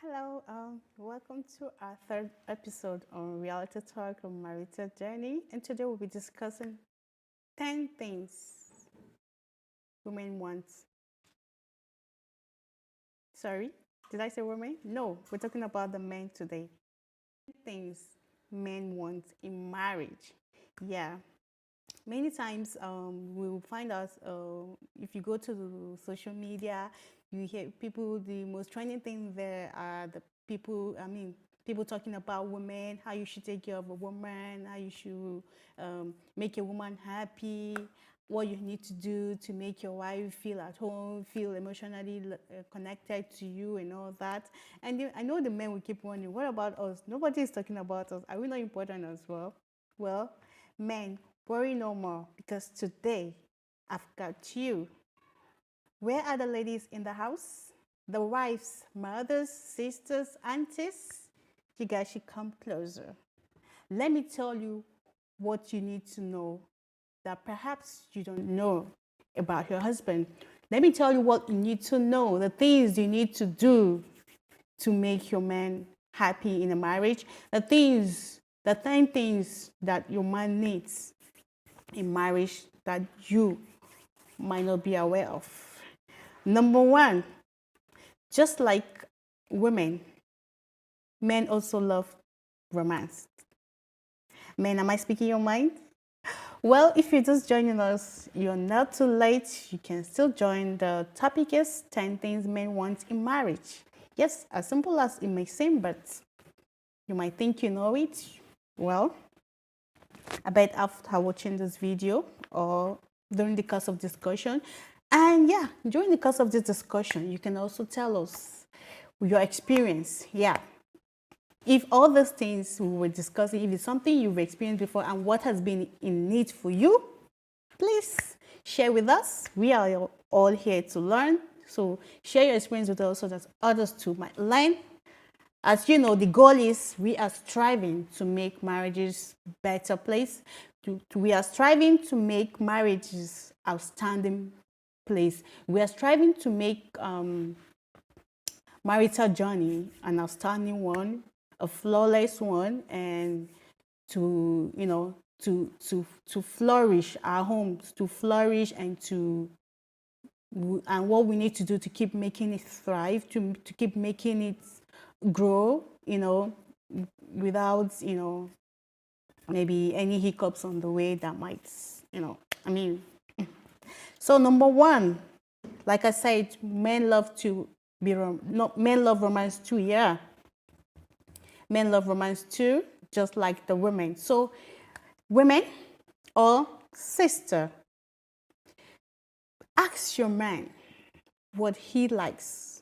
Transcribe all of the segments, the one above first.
Hello, welcome to our third episode on Reality Talk on Marital Journey. And today we'll be discussing 10 things women want. Sorry, did I say women? No, we're talking about the men today. Things men want in marriage. Yeah, many times we will find out if you go to social media, you hear people, the most trending thing there are the people, people talking about women, how you should take care of a woman, how you should make a woman happy, what you need to do to make your wife feel at home, feel emotionally connected to you and all that. And I know the men will keep wondering, what about us? Nobody is talking about us. Are we not important as well? Well, men, worry no more because today I've got you. Where are the ladies in the house? The wives, mothers, sisters, aunties? You guys should come closer. Let me tell you what you need to know that perhaps you don't know about your husband. Let me tell you what you need to know, the things you need to do to make your man happy in a marriage, the 10 things that your man needs in marriage that you might not be aware of. Number one, just like women, men also love romance. Men, am I speaking your mind? Well, if you're just joining us, you're not too late. You can still join. The topic is 10 things men want in marriage. Yes, as simple as it may seem, but you might think you know it. Well, I bet after watching this video or during the course of discussion, and yeah, during the course of this discussion, you can also tell us your experience. Yeah, if all these things we were discussing, if it's something you've experienced before and what has been in need for you, please share with us. We are all here to learn. So share your experience with us so that others too might learn. As you know, the goal is we are striving to make marriages better place. We are striving to make marriages outstanding place. We are striving to make marital journey an outstanding one, a flawless one, and to to flourish our homes, to flourish and what we need to do to keep making it thrive, to keep making it grow, without, maybe any hiccups on the way that might, I mean. So number one, like I said, men love to be, no, men love romance too, yeah. Men love romance too, just like the women. So women or sister, ask your man what he likes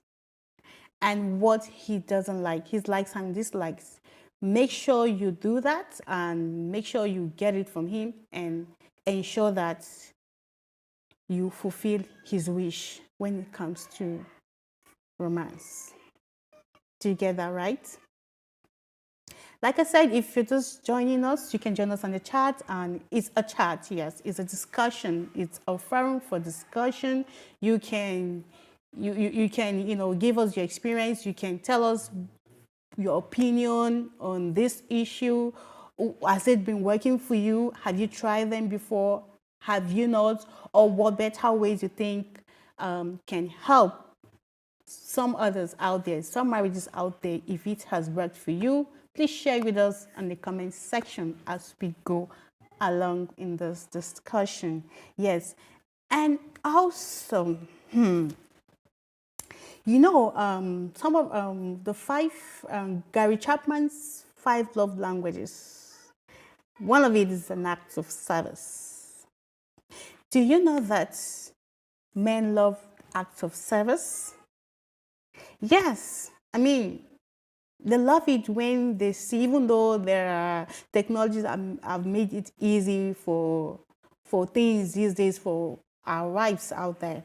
and what he doesn't like, his likes and dislikes. Make sure you do that and make sure you get it from him and ensure that you fulfill his wish when it comes to romance. Do you get that right? Like I said, if you're just joining us, you can join us on the chat, and it's a chat, yes, it's a discussion, it's a forum for discussion. You can give us your experience, you can tell us your opinion on this issue. Has it been working for you? Have you tried them before? Have you not? Or what better ways you think can help some others out there, some marriages out there? If it has worked for you, please share with us in the comment section as we go along in this discussion. Yes, and also, some of the five, Gary Chapman's 5 love languages. One of it is an act of service. Do you know that men love acts of service? Yes, I mean, they love it when they see, even though there are technologies that have made it easy for things these days for our wives out there.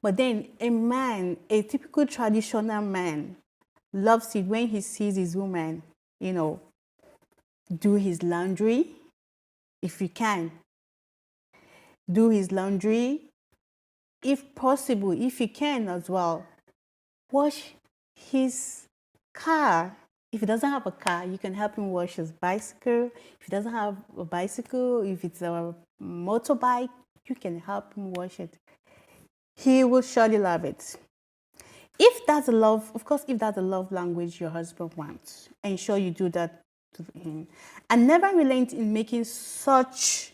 But then a man, a typical traditional man, loves it when he sees his woman, do his laundry, if you can. Do his laundry, if possible, if you can as well. Wash his car. If he doesn't have a car, you can help him wash his bicycle. If he doesn't have a bicycle, if it's a motorbike, you can help him wash it. He will surely love it. If that's a love, of course, if that's a love language your husband wants, ensure you do that to him. And never relent in making such,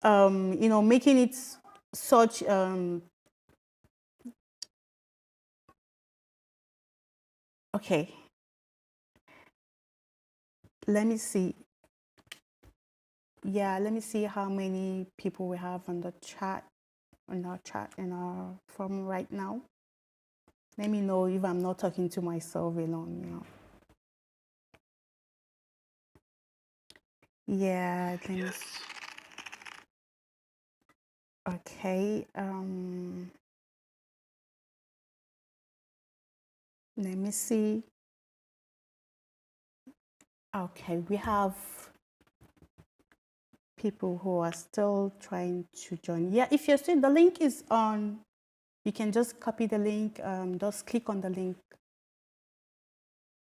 making it such, okay, let me see. Yeah, let me see how many people we have on the chat, in our forum right now. Let me know if I'm not talking to myself alone. Yeah, let me. Okay. Let me see. Okay, we have people who are still trying to join. Yeah, if you're still, the link is on. You can just copy the link. Just click on the link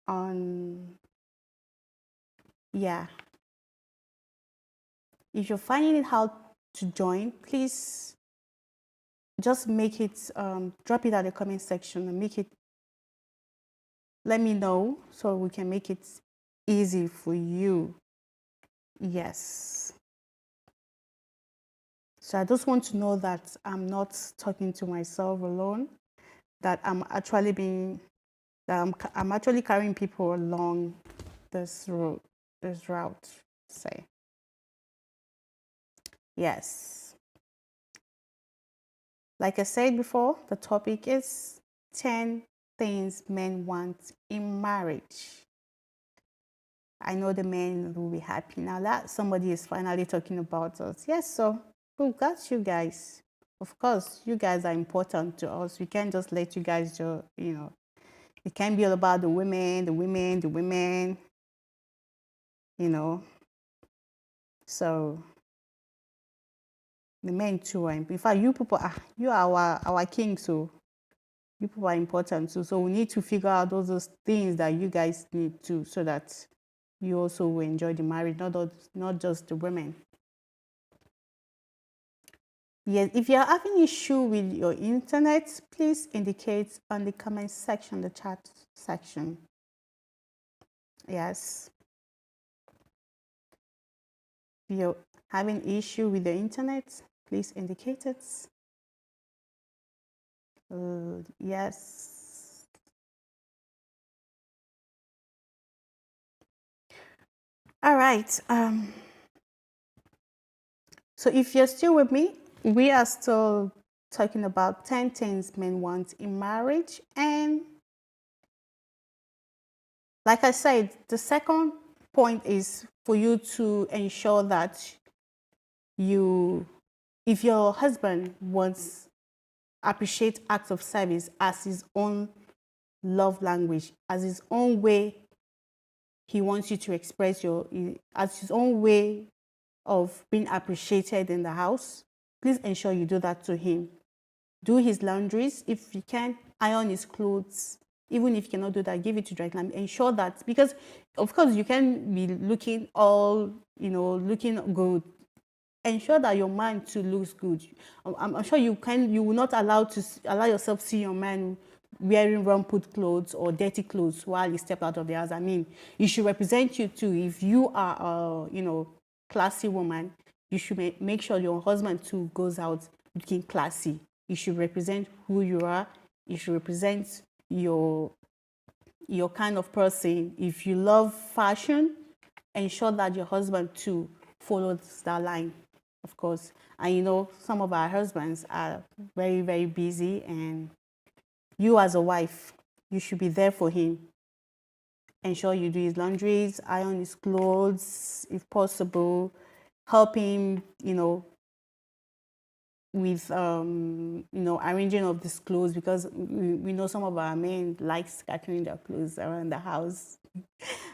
on. Yeah. If you're finding it hard to join, please just make it. Drop it at the comment section and make it. Let me know so we can make it easy for you. Yes. So I just want to know that I'm not talking to myself alone, that I'm actually I'm actually carrying people along this route, say. Yes. Like I said before, the topic is 10 things men want in marriage. I know the men will be happy now that somebody is finally talking about us. Yes, so who got you guys? Of course, you guys are important to us. We can't just let you guys it can't be all about the women, you know. So the men too are, in fact, you are our king, so you people are important too. So we need to figure out those things that you guys need to, so that you also will enjoy the marriage, not just the women. Yes, if you're having issue with your internet, please indicate on the comment section, the chat section. Yes. If you're having issue with the internet, please indicate it. Yes. All right. So if you're still with me, we are still talking about 10 things men want in marriage. And like I said, the second point is for you to ensure that if your husband wants appreciate acts of service as his own love language, as his own way he wants you to express as his own way of being appreciated in the house, please ensure you do that to him. Do his laundries. If you can, iron his clothes. Even if you cannot do that, give it to dry cleaning. Ensure that, because of course you can be looking looking good. Ensure that your man too looks good. I'm sure you will not allow yourself to see your man wearing rumpled clothes or dirty clothes while he steps out of the house. I mean, he should represent you too. If you are classy woman, you should make sure your husband too goes out looking classy. You should represent who you are. You should represent your kind of person. If you love fashion, ensure that your husband too follows that line, of course. And some of our husbands are very, very busy, and you as a wife, you should be there for him. Ensure you do his laundries, iron his clothes, if possible. Help him, with arranging of these clothes, because we know some of our men like scattering their clothes around the house.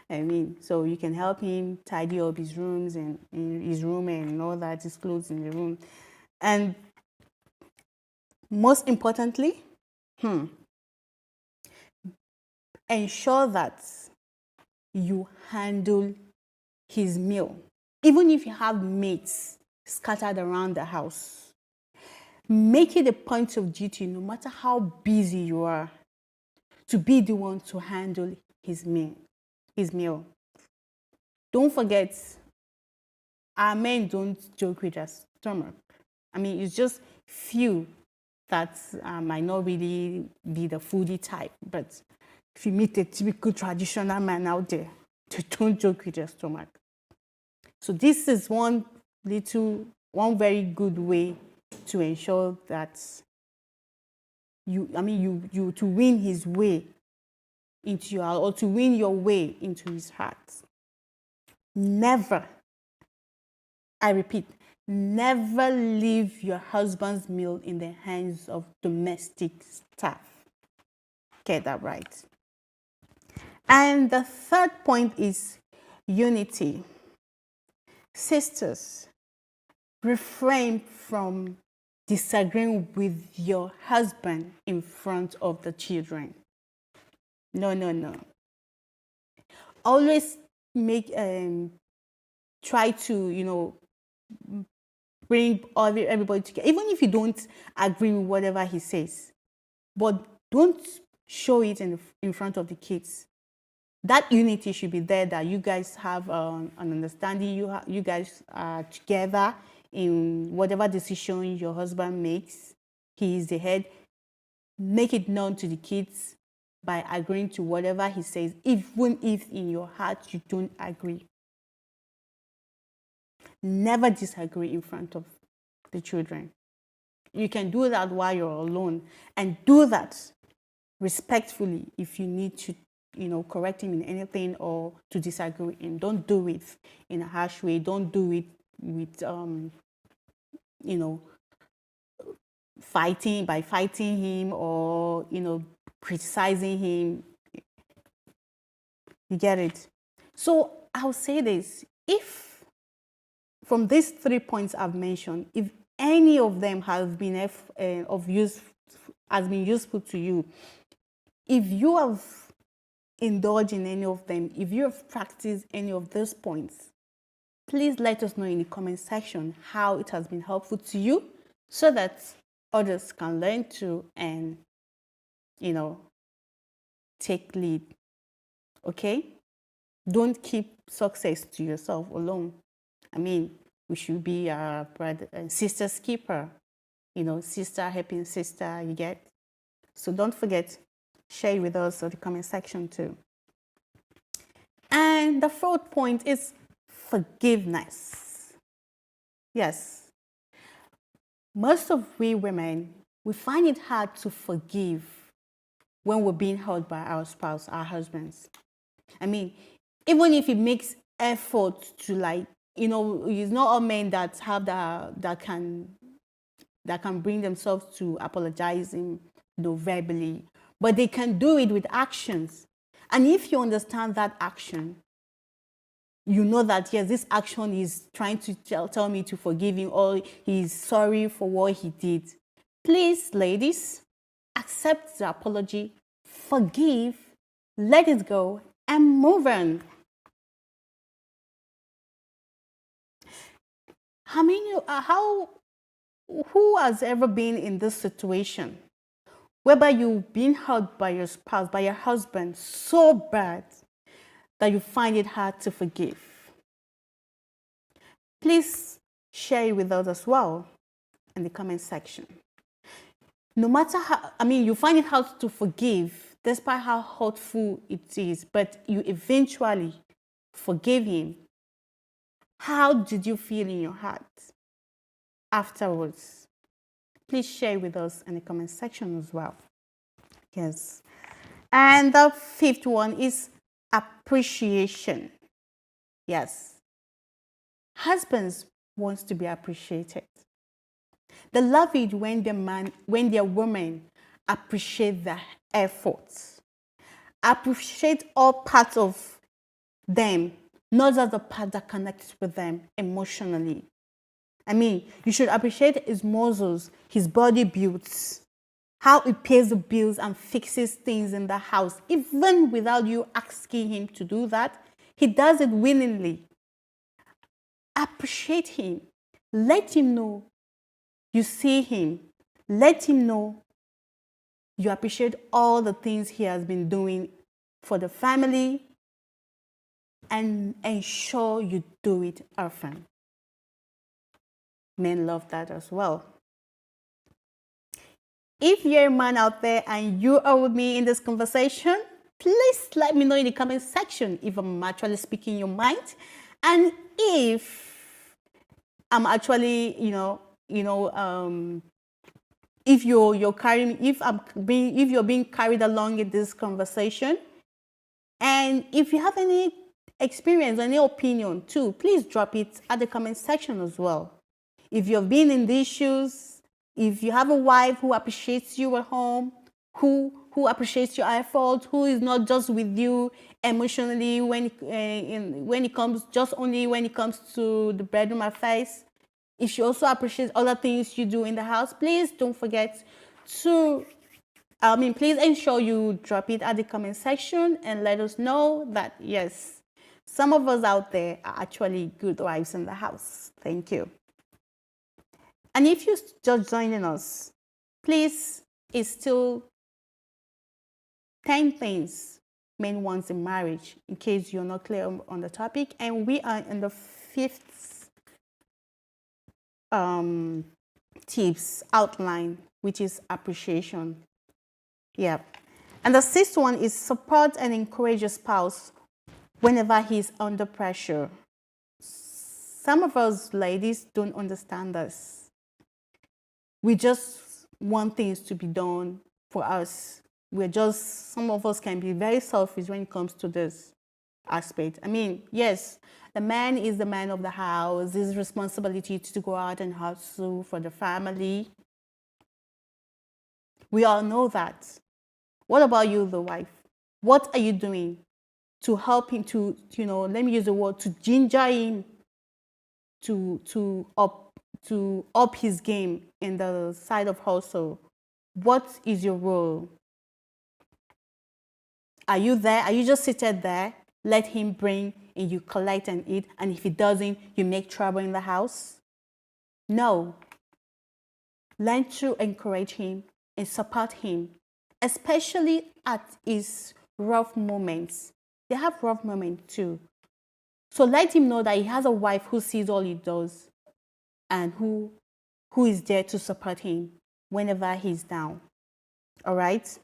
I mean, so you can help him tidy up his rooms and in his room and all that, his clothes in the room. And most importantly, ensure that you handle his meal. Even if you have mates scattered around the house, make it a point of duty, no matter how busy you are, to be the one to handle his meal. Don't forget, our men don't joke with their stomach. I mean, it's just few that might not really be the foodie type, but if you meet a typical traditional man out there, they don't joke with their stomach. So this is one very good way to ensure that you to win his way into your, or to win your way into his heart. Never, I repeat, never leave your husband's meal in the hands of domestic staff. Get that right. And the third point is unity. Sisters, refrain from disagreeing with your husband in front of the children. No. Always try to, bring everybody together, even if you don't agree with whatever he says. But don't show it in front of the kids. That unity should be there, that you guys have an understanding. You guys are together in whatever decision your husband makes. He is the head. Make it known to the kids by agreeing to whatever he says, even if in your heart you don't agree. Never disagree in front of the children. You can do that while you're alone, and do that respectfully if you need to, correct him in anything or to disagree with him. Don't do it in a harsh way. Don't do it with, fighting him or, criticizing him. You get it? So I'll say this. If from these 3 points I've mentioned, if any of them has been useful to you, if you have indulged in any of them, if you have practiced any of those points, please let us know in the comment section how it has been helpful to you, so that others can learn to and take lead. Okay? Don't keep success to yourself alone. I mean, we should be our brother and sister's keeper. Sister helping sister, you get? So don't forget, share it with us in the comment section too. And the fourth point is forgiveness. Yes. Most of we women, we find it hard to forgive when we're being hurt by our spouse, our husbands. I mean, even if it makes effort to it's not all men that have that can bring themselves to apologizing, verbally, but they can do it with actions. And if you understand that action, you know that yes, this action is trying to tell me to forgive him, or he's sorry for what he did. Please, ladies, accept the apology, forgive, let it go, and move on. Who has ever been in this situation whereby you've been hurt by your spouse, by your husband, so bad that you find it hard to forgive? Please share it with us as well in the comment section. No matter how, you find it hard to forgive despite how hurtful it is, but you eventually forgave him. How did you feel in your heart afterwards? Please share with us in the comment section as well. Yes. And the fifth one is appreciation. Yes. Husbands want to be appreciated. They love it when their women appreciate their efforts. Appreciate all parts of them, not just the part that connects with them emotionally. You should appreciate his muscles, his body builds, how he pays the bills and fixes things in the house, even without you asking him to do that. He does it willingly. Appreciate him. Let him know you see him. Let him know you appreciate all the things he has been doing for the family, and ensure you do it often. Men love that as well. If you're a man out there and you are with me in this conversation, please let me know in the comment section if I'm actually speaking your mind, and if I'm actually, if you're carrying, if you're being carried along in this conversation, and if you have any experience, any opinion too, please drop it at the comment section as well. If you've been in these shoes, if you have a wife who appreciates you at home, who appreciates your effort, who is not just with you emotionally when it comes to the bedroom affairs, if she also appreciates other things you do in the house, please don't forget to please ensure you drop it at the comment section and let us know that, yes, some of us out there are actually good wives in the house. Thank you. And if you're just joining us, please, it's still 10 things men want in marriage, in case you're not clear on the topic. And we are in the 5th tips outline, which is appreciation. Yeah. And the 6th one is support and encourage your spouse whenever he's under pressure. Some of us ladies don't understand this. We just want things to be done for us. Some of us can be very selfish when it comes to this aspect. I mean, yes, the man is the man of the house. His responsibility to go out and hustle for the family. We all know that. What about you, the wife? What are you doing to help him to, let me use the word, to ginger him to up his game in the side of hustle? What is your role? Are you there? Are you just seated there? Let him bring and you collect and eat, and if he doesn't, you make trouble in the house? No. Learn to encourage him and support him, especially at his rough moments. They have rough moments too. So let him know that he has a wife who sees all he does and who is there to support him whenever he's down. All right?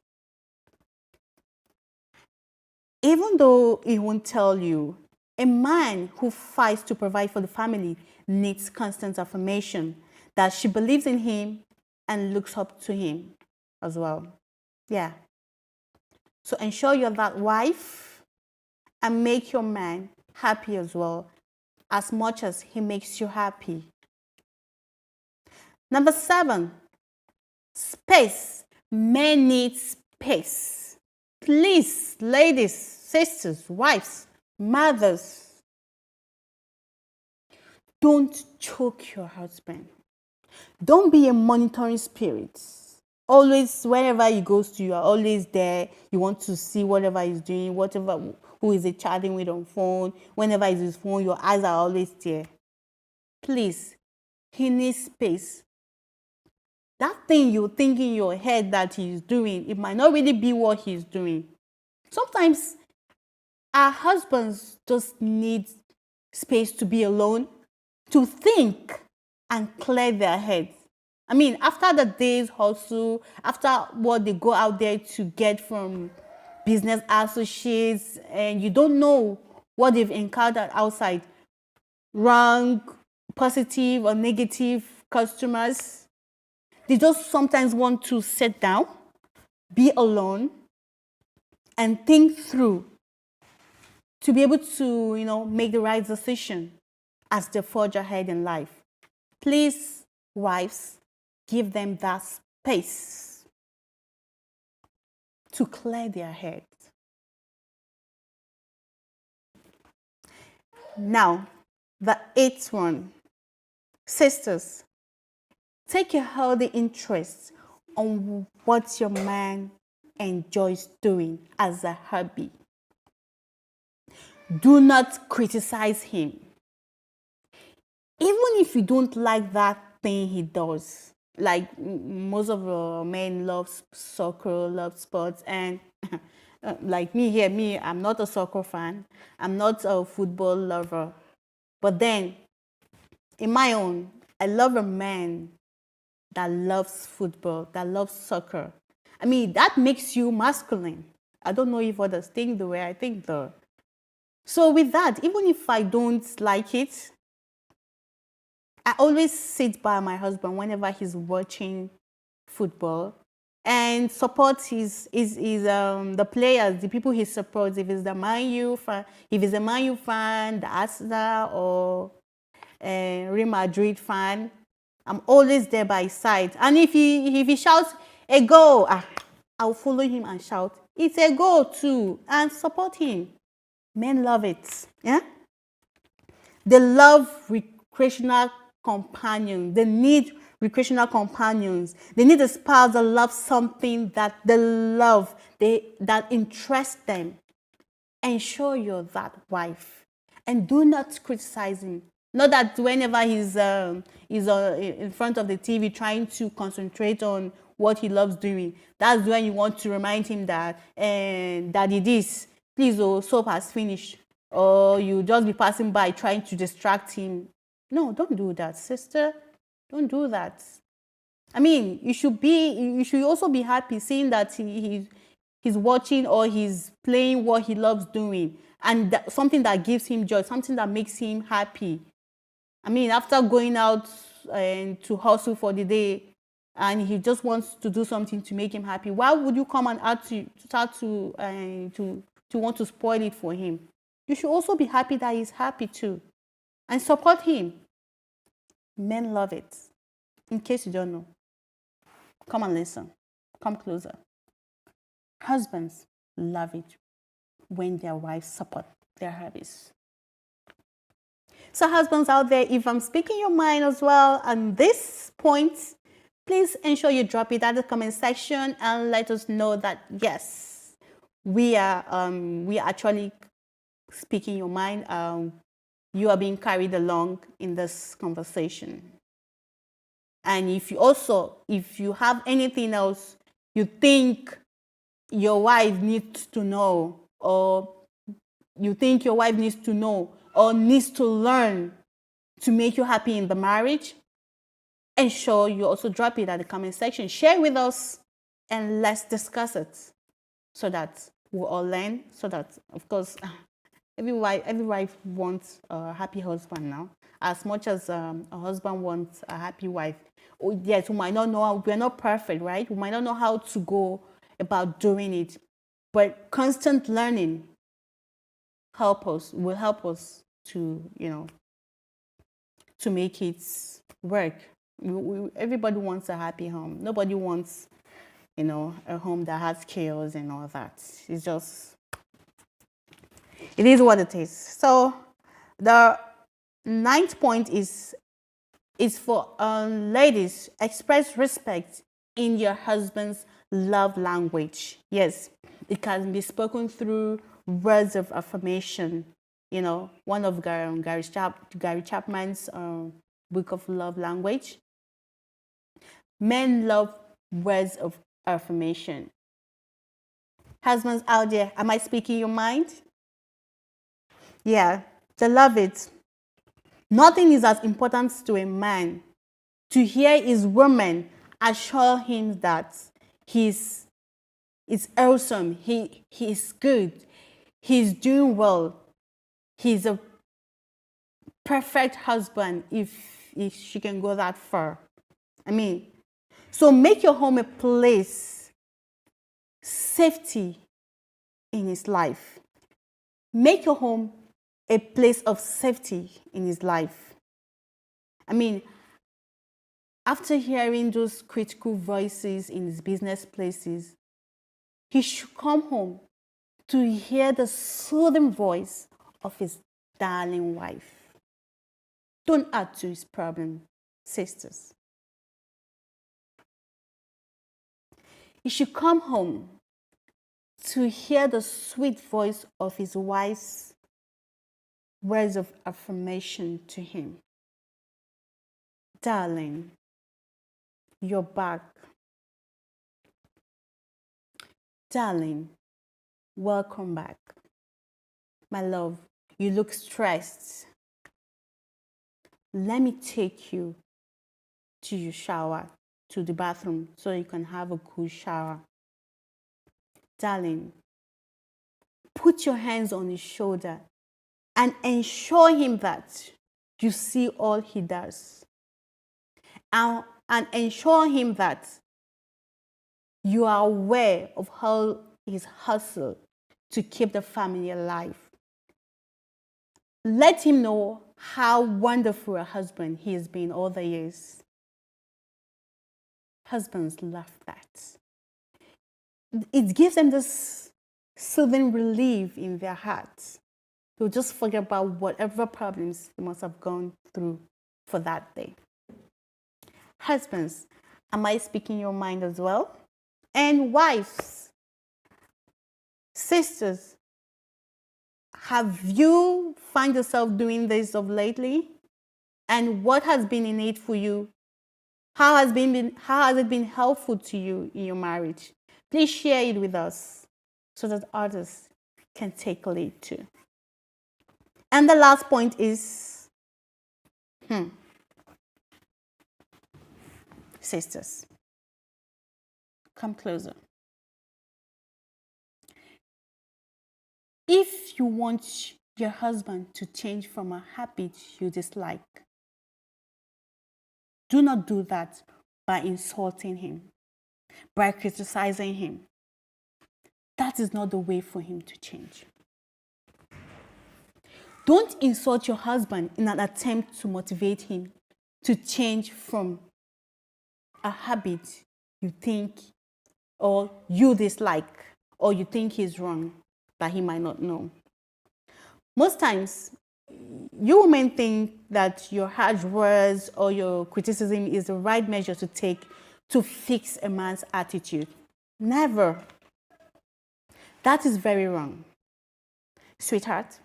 Even though he won't tell you, a man who fights to provide for the family needs constant affirmation that she believes in him and looks up to him as well. Yeah. So ensure you're that wife and make your man happy as well, as much as he makes you happy. Number 7, space. Men need space. Please, ladies, sisters, wives, mothers, don't choke your husband. Don't be a monitoring spirit. Always, wherever he goes to, you are always there. You want to see whatever he's doing, who is he chatting with on phone. Whenever it's his phone, your eyes are always there. Please, he needs space. That thing you think in your head that he's doing, it might not really be what he's doing. Sometimes our husbands just need space to be alone, to think and clear their heads. I mean, after the day's hustle, after what they go out there to get from business associates, and you don't know what they've encountered outside, wrong, positive or negative customers, they just sometimes want to sit down, be alone, and think through to be able to, make the right decision as they forge ahead in life. Please, wives, give them that space to clear their heads. Now, the 8th one. Sisters, take a healthy interest on what your man enjoys doing as a hobby. Do not criticize him. Even if you don't like that thing he does, like most of men love soccer, love sports, and like me, I'm not a soccer fan. I'm not a football lover. But then, in my own, I love a man that loves football, that loves soccer. I mean, that makes you masculine. I don't know if others think the way I think though. So with that, even if I don't like it, I always sit by my husband whenever he's watching football and support the players, the people he supports. If it's the Man U fan, if he's a Man U fan, the Arsenal or Real Madrid fan, I'm always there by his side. And if he shouts a goal, I'll follow him and shout, it's a goal too, and support him. Men love it. Yeah? They love recreational companions. They need recreational companions. They need a spouse that loves something that they love, that interests them. Ensure you're that wife. And do not criticize him. Not that whenever he's in front of the TV trying to concentrate on what he loves doing, that's when you want to remind him that, daddy this, please, soap has finished. Or you just be passing by trying to distract him. No, don't do that, sister. Don't do that. I mean, you should also be happy seeing that he's watching or he's playing what he loves doing, and something that gives him joy, something that makes him happy. I mean, after going out and to hustle for the day, and he just wants to do something to make him happy, why would you come and start to want to spoil it for him? You should also be happy that he's happy too, and support him. Men love it. In case you don't know, come and listen. Come closer. Husbands love it when their wives support their hobbies. So husbands out there, if I'm speaking your mind as well on this point, please ensure you drop it at the comment section and let us know that yes, we are actually speaking your mind. You are being carried along in this conversation. And if you have anything else you think your wife needs to know, or you think your wife needs to know or needs to learn to make you happy in the marriage, ensure you also drop it at the comment section. Share with us and let's discuss it so that we'll all learn. So that, of course, every wife wants a happy husband now, as much as a husband wants a happy wife. Yes, we might not know, we're not perfect, right? We might not know how to go about doing it, but constant learning will help us to, to make it work. Everybody wants a happy home. Nobody wants, a home that has chaos and all that. It is what it is. So the 9th point is for ladies, express respect in your husband's love language. Yes, it can be spoken through words of affirmation. One of Gary Chapman's book of love language. Men love words of affirmation. Husbands out there, am I speaking your mind? Yeah, they love it. Nothing is as important to a man to hear his woman assure him that he's awesome, he's good, he's doing well, he's a perfect husband, if she can go that far. I mean, so make your home a place, safety in his life. Make your home a place of safety in his life. I mean, after hearing those critical voices in his business places, he should come home to hear the soothing voice of his darling wife. Don't add to his problem, sisters. He should come home to hear the sweet voice of his wife's words of affirmation to him. Darling, you're back. Darling, welcome back. My love, you look stressed. Let me take you to your shower, to the bathroom, so you can have a good shower. Darling, put your hands on his shoulder and ensure him that you see all he does. And ensure him that you are aware of how his hustle to keep the family alive. Let him know how wonderful a husband he has been all the years. Husbands love that. It gives them this soothing relief in their hearts. They'll just forget about whatever problems they must have gone through for that day. Husbands, am I speaking your mind as well? And wives, sisters, have you found yourself doing this of lately? And what has been in it for you? How has it been helpful to you in your marriage? Please share it with us so that others can take lead too. And the last point is, sisters, come closer. If you want your husband to change from a habit you dislike, do not do that by insulting him, by criticizing him. That is not the way for him to change. Don't insult your husband in an attempt to motivate him to change from a habit you think or you dislike or you think he's wrong that he might not know. Most times, you women think that your harsh words or your criticism is the right measure to take to fix a man's attitude. Never. That is very wrong. Sweetheart,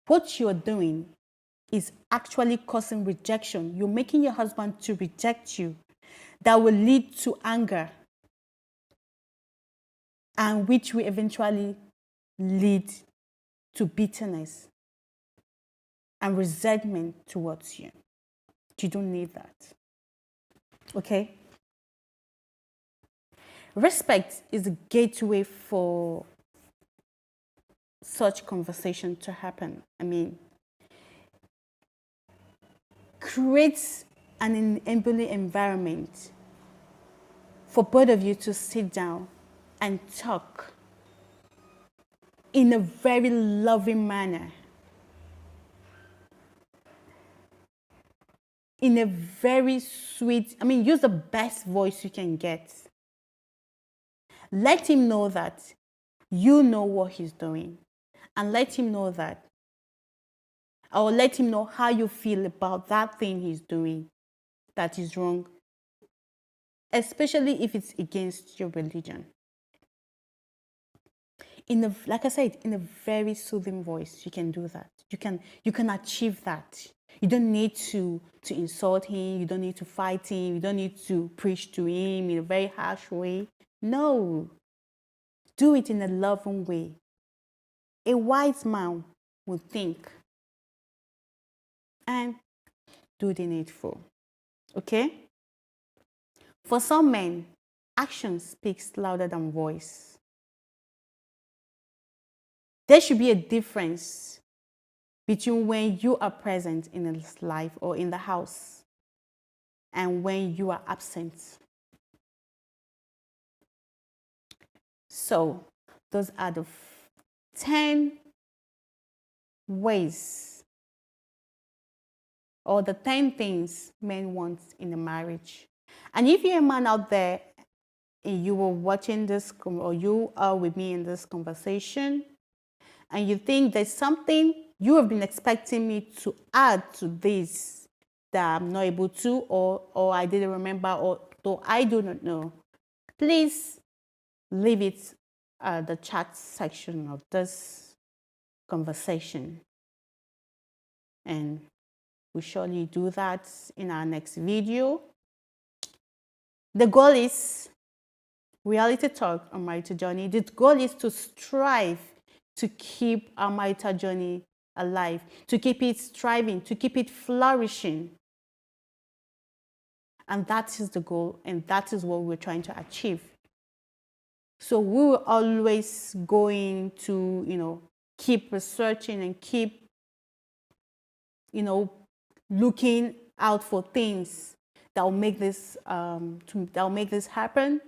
what you're doing is actually causing rejection. You're making your husband to reject you. That will lead to anger, and which will eventually lead to bitterness and resentment towards you. You don't need that. Okay? Respect is a gateway for such conversation to happen. Create an enabling environment for both of you to sit down and talk in a very loving manner, in a very sweet, use the best voice you can get. Let him know that you know what he's doing, and let him know that, or let him know how you feel about that thing he's doing that is wrong, especially if it's against your religion. Like I said, in a very soothing voice, you can do that. You can achieve that. You don't need to insult him. You don't need to fight him. You don't need to preach to him in a very harsh way. No. Do it in a loving way. A wise man will think and do the needful. Okay? For some men, action speaks louder than voice. There should be a difference between when you are present in his life or in the house and when you are absent. So, those are the 10 ways or the 10 things men want in a marriage. And if you're a man out there and you were watching this or you are with me in this conversation, and you think there's something you have been expecting me to add to this that I'm not able to, or I didn't remember, or though I do not know, please leave it at the chat section of this conversation, and we surely do that in our next video. The goal is reality talk on marital journey. The goal is to strive to keep our marital journey alive, to keep it thriving, to keep it flourishing. And that is the goal, and that is what we're trying to achieve. So we will always going to, keep researching and keep, looking out for things that will make this happen,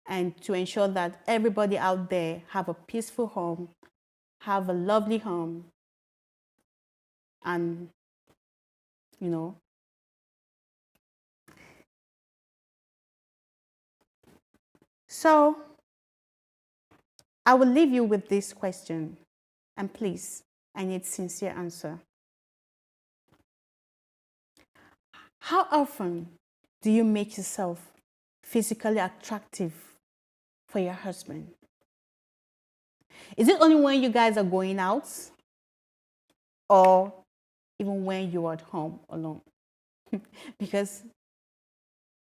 and to ensure that everybody out there have a peaceful home, have a lovely home, and so I will leave you with this question, and please, I need sincere answer. How often do you make yourself physically attractive for your husband? Is it only when you guys are going out, or even when you're at home alone? Because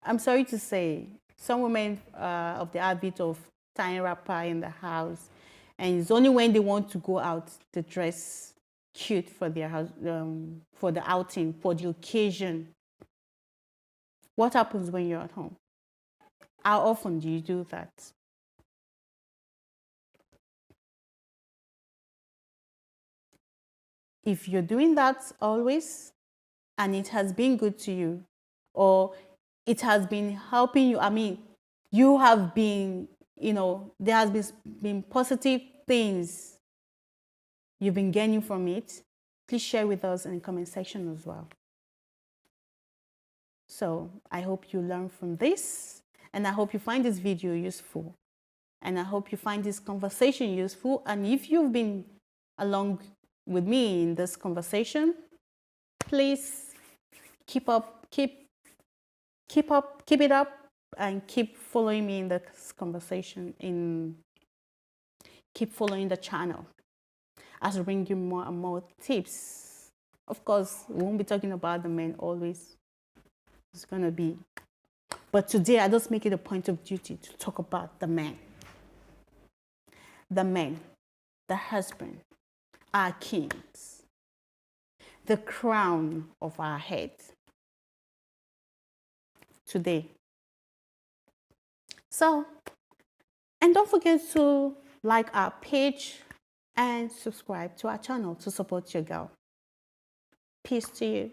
I'm sorry to say, some women of the habit of tying wrapper in the house, and it's only when they want to go out they dress cute for their house, for the outing, for the occasion. What happens when you're at home? How often do you do that? If you're doing that always, and it has been good to you, or it has been helping you, you have been, there has been positive things you've been gaining from it, please share with us in the comment section as well. So I hope you learn from this, and I hope you find this video useful, and I hope you find this conversation useful. And if you've been along with me in this conversation, please keep it up, and keep following me in this conversation, keep following the channel as we bring you more and more tips. Of course, we won't be talking about the men always. It's gonna be, but today I just make it a point of duty to talk about the men, the husband, our kings, the crown of our head today. So, and don't forget to like our page and subscribe to our channel to support your girl. Peace to you.